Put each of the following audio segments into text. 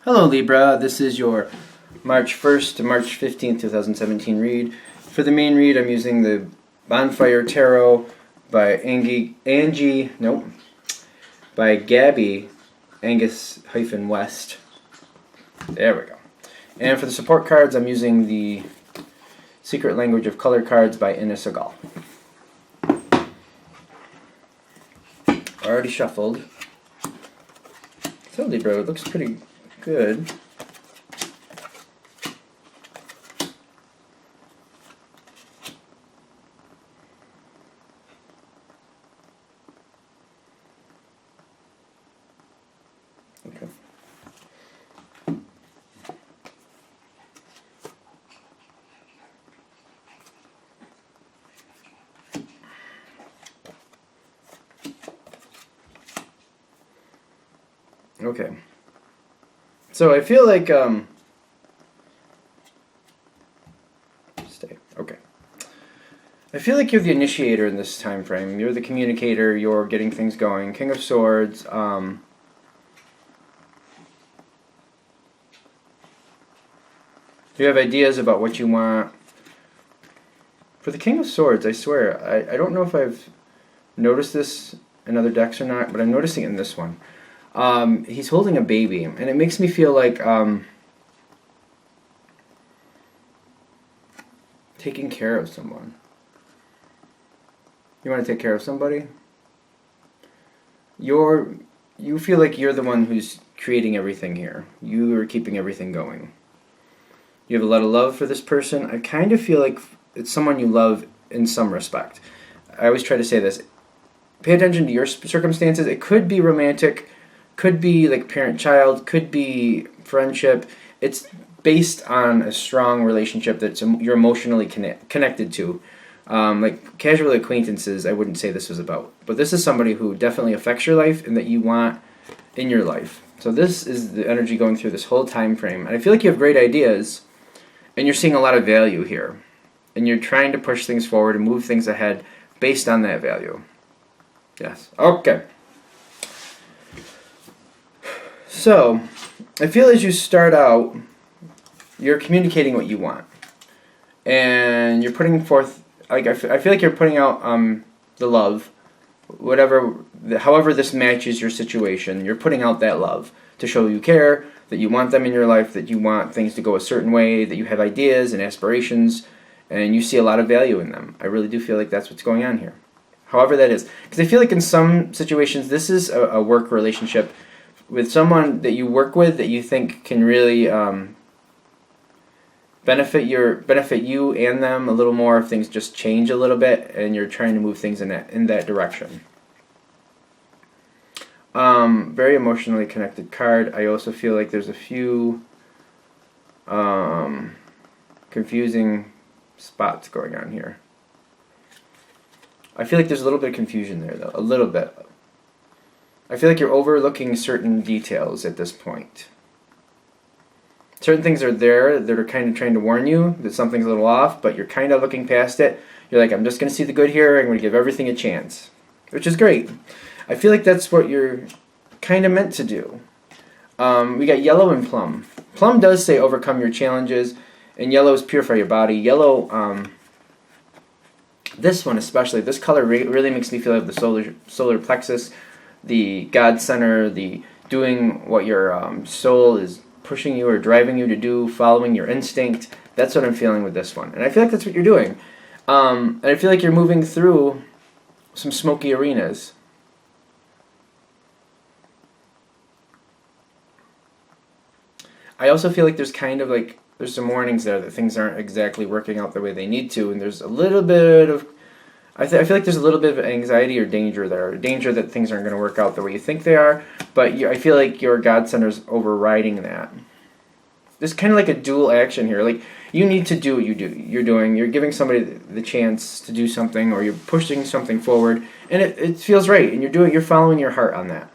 Hello Libra, this is your March 1st to March 15th, 2017 read. For the main read, I'm using the Bonfire Tarot by Gabby Angus-West. There we go. And for the support cards, I'm using the Secret Language of Color cards by Ines Segal. Already shuffled. So Libra, it looks pretty good. Okay. Okay. So I feel like okay. I feel like you're the initiator in this time frame. You're the communicator. You're getting things going. King of Swords. You have ideas about what you want. For the King of Swords, I swear, I don't know if I've noticed this in other decks or not, but I'm noticing it in this one. He's holding a baby, and it makes me feel like taking care of someone. You want to take care of somebody? You feel like you're the one who's creating everything here. You are keeping everything going. You have a lot of love for this person. I kind of feel like it's someone you love in some respect. I always try to say this. Pay attention to your circumstances. It could be romantic, could be like parent-child, could be friendship. It's based on a strong relationship that you're emotionally connected to. Like casual acquaintances, I wouldn't say this was about. But this is somebody who definitely affects your life and that you want in your life. So this is the energy going through this whole time frame. And I feel like you have great ideas, and you're seeing a lot of value here. And you're trying to push things forward and move things ahead based on that value. Yes. Okay. So, I feel as you start out, you're communicating what you want. And you're putting forth, like I feel like you're putting out the love, however this matches your situation. You're putting out that love to show you care, that you want them in your life, that you want things to go a certain way, that you have ideas and aspirations, and you see a lot of value in them. I really do feel like that's what's going on here. However that is. Because I feel like in some situations, this is a work relationship with someone that you work with that you think can really benefit you and them a little more if things just change a little bit and you're trying to move things in that direction. Very emotionally connected card. I also feel like there's a few confusing spots going on here. I feel like there's a little bit of confusion there, though. A little bit. I feel like you're overlooking certain details at this point. Certain things are there that are kind of trying to warn you that something's a little off, but you're kind of looking past it. You're like, I'm just going to see the good here. I'm going to give everything a chance, which is great. I feel like that's what you're kind of meant to do. We got yellow and plum. Plum does say overcome your challenges, and yellow is purify your body. Yellow, this one especially, this color really makes me feel like the solar plexus, the God center, the doing what your soul is pushing you or driving you to do, following your instinct. That's what I'm feeling with this one. And I feel like that's what you're doing. And I feel like you're moving through some smoky arenas. I also feel like there's kind of like, there's some warnings there that things aren't exactly working out the way they need to, and there's a little bit of, I feel like there's a little bit of anxiety or danger there, danger that things aren't going to work out the way you think they are, but I feel like your God Center's overriding that. There's kind of like a dual action here, like you need to do what you're doing, you're giving somebody the chance to do something, or you're pushing something forward, and it feels right, and you're following your heart on that.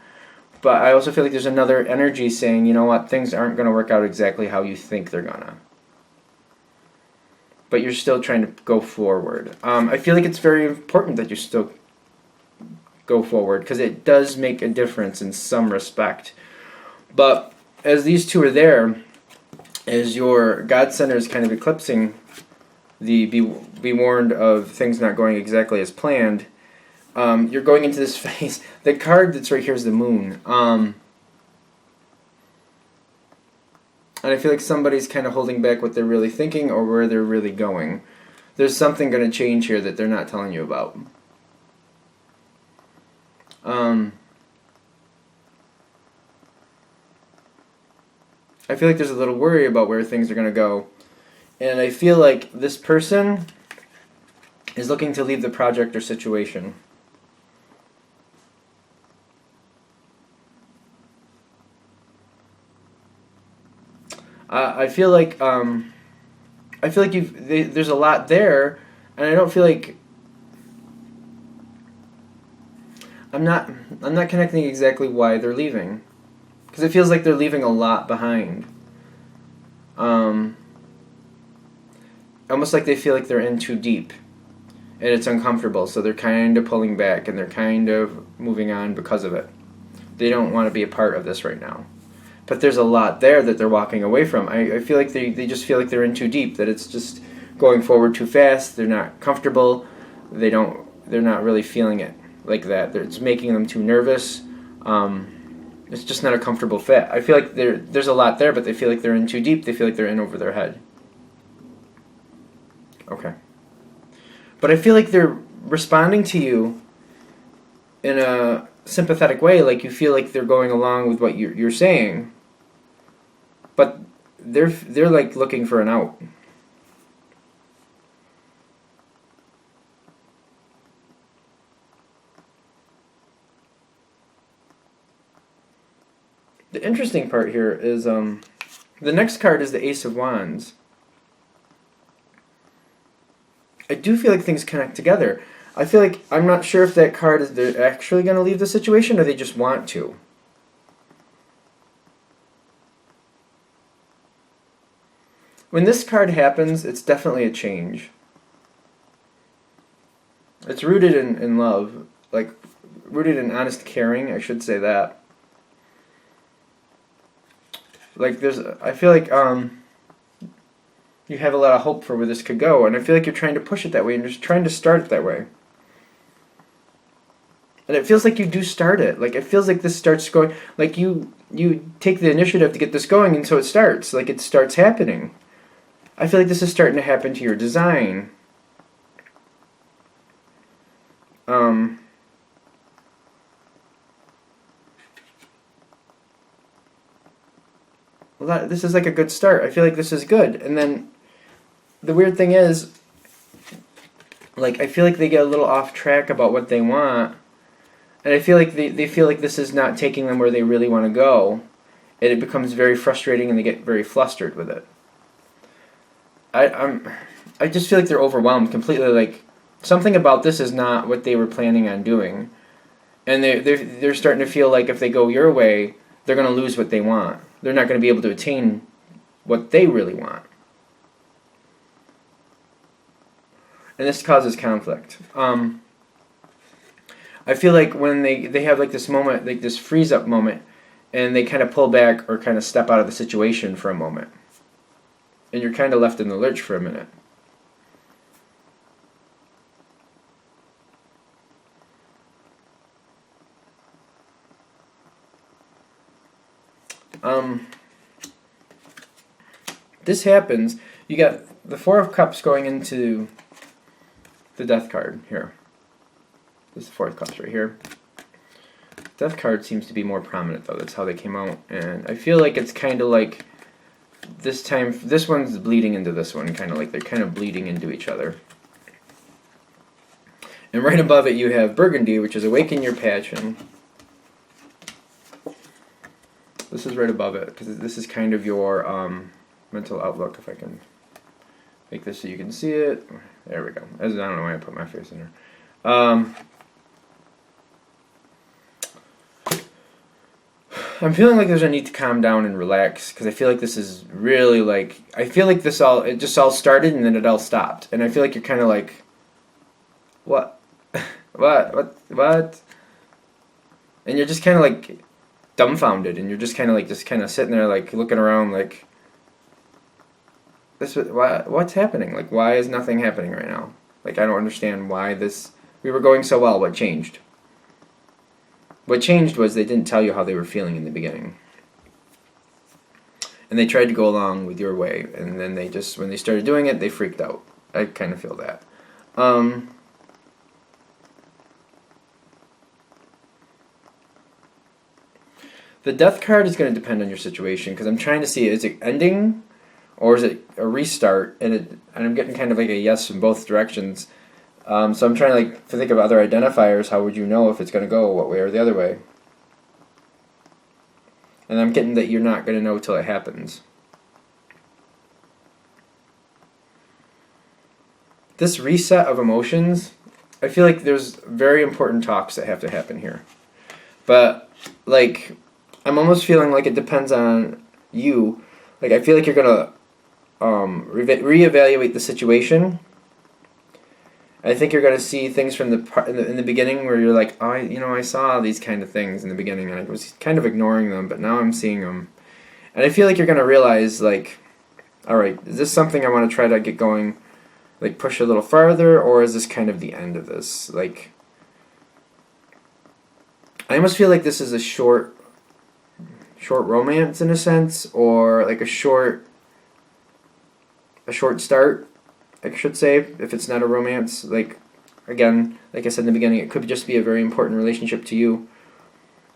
But I also feel like there's another energy saying, you know what, things aren't going to work out exactly how you think they're going to. But you're still trying to go forward. I feel like it's very important that you still go forward, because it does make a difference in some respect. But as these two are there, as your God Center is kind of eclipsing the be warned of things not going exactly as planned, you're going into this phase. The card that's right here is the Moon. And I feel like somebody's kind of holding back what they're really thinking or where they're really going. There's something going to change here that they're not telling you about. I feel like there's a little worry about where things are going to go. And I feel like this person is looking to leave the project or situation. I feel like there's a lot there, and I don't feel like I'm not connecting exactly why they're leaving, because it feels like they're leaving a lot behind. Almost like they feel like they're in too deep, and it's uncomfortable, so they're kind of pulling back, and they're kind of moving on because of it. They don't want to be a part of this right now. But there's a lot there that they're walking away from. I feel like they just feel like they're in too deep, that it's just going forward too fast. They're not comfortable. They're not really feeling it like that. It's making them too nervous. It's just not a comfortable fit. I feel like there's a lot there, but they feel like they're in too deep. They feel like they're in over their head. Okay. But I feel like they're responding to you in a sympathetic way, like you feel like they're going along with what you're saying. But they're like looking for an out. The interesting part here is the next card is the Ace of Wands. I do feel like things connect together. I feel like I'm not sure if that card is they're actually going to leave the situation or they just want to. When this card happens, it's definitely a change. It's rooted in love, like rooted in honest caring, I should say that. Like I feel like you have a lot of hope for where this could go, and I feel like you're trying to push it that way and just trying to start it that way. And it feels like you do start it. Like it feels like this starts going, like you take the initiative to get this going, and so it starts. Like it starts happening. I feel like this is starting to happen to your design. This is like a good start. I feel like this is good. And then the weird thing is, like, I feel like they get a little off track about what they want. And I feel like they feel like this is not taking them where they really want to go. And it becomes very frustrating and they get very flustered with it. I just feel like they're overwhelmed completely. Like, something about this is not what they were planning on doing. And they're starting to feel like if they go your way, they're going to lose what they want. They're not going to be able to attain what they really want. And this causes conflict. I feel like when they have like this moment, like this freeze up moment, and they kind of pull back or kind of step out of the situation for a moment. And you're kind of left in the lurch for a minute. This happens. You got the Four of Cups going into the Death card here. This is the Four of Cups right here. Death card seems to be more prominent though. That's how they came out, and I feel like it's kind of like this time. This one's bleeding into this one, kind of like they're kind of bleeding into each other. And right above it, you have Burgundy, which is Awaken Your Passion. This is right above it because this is kind of your mental outlook. If I can make this so you can see it. There we go. I don't know why I put my face in here. I'm feeling like there's a need to calm down and relax because I feel like this is really like I feel like it just all started and then it all stopped, and I feel like you're kind of like, what, what, and you're just kind of like dumbfounded, and you're just kind of sitting there like looking around like what's happening? Like, why is nothing happening right now? Like, I don't understand why this. We were going so well. What changed? What changed was they didn't tell you how they were feeling in the beginning. And they tried to go along with your way, and then when they started doing it, they freaked out. I kind of feel that. The death card is going to depend on your situation, because I'm trying to see, is it ending, or is it a restart? And I'm getting kind of like a yes in both directions. So I'm trying to think of other identifiers. How would you know if it's going to go one way or the other way? And I'm getting that you're not going to know till it happens. This reset of emotions, I feel like there's very important talks that have to happen here. But, like, I'm almost feeling like it depends on you. Like, I feel like you're going to reevaluate the situation. I think you're going to see things from in the beginning where you're like, oh, I saw these kind of things in the beginning, and I was kind of ignoring them, but now I'm seeing them. And I feel like you're going to realize, like, all right, is this something I want to try to get going, like, push a little farther, or is this kind of the end of this? Like, I almost feel like this is a short romance in a sense, or like a short start, I should say, if it's not a romance. Like, again, like I said in the beginning, it could just be a very important relationship to you.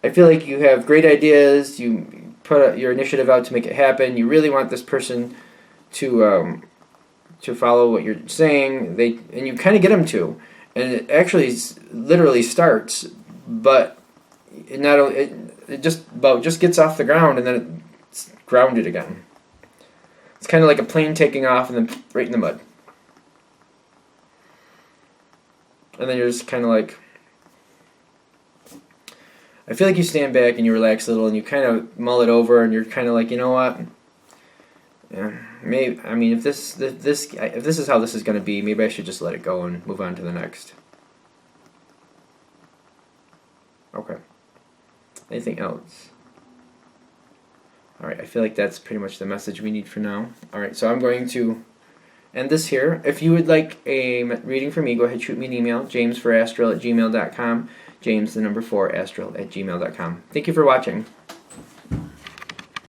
I feel like you have great ideas, you put your initiative out to make it happen, you really want this person to follow what you're saying, and you kind of get them to, and it actually literally starts, but it just gets off the ground, and then it's grounded again. It's kind of like a plane taking off and then right in the mud. And then you're just kind of like, I feel like you stand back and you relax a little and you kind of mull it over, and you're kind of like, you know what? Yeah, maybe. I mean, if this is how this is going to be, maybe I should just let it go and move on to the next. Okay. Anything else? All right. I feel like that's pretty much the message we need for now. All right. So I'm going to end this here. If you would like a reading from me, go ahead, shoot me an email, james4astral@gmail.com. James, the number 4, astral@gmail.com. Thank you for watching.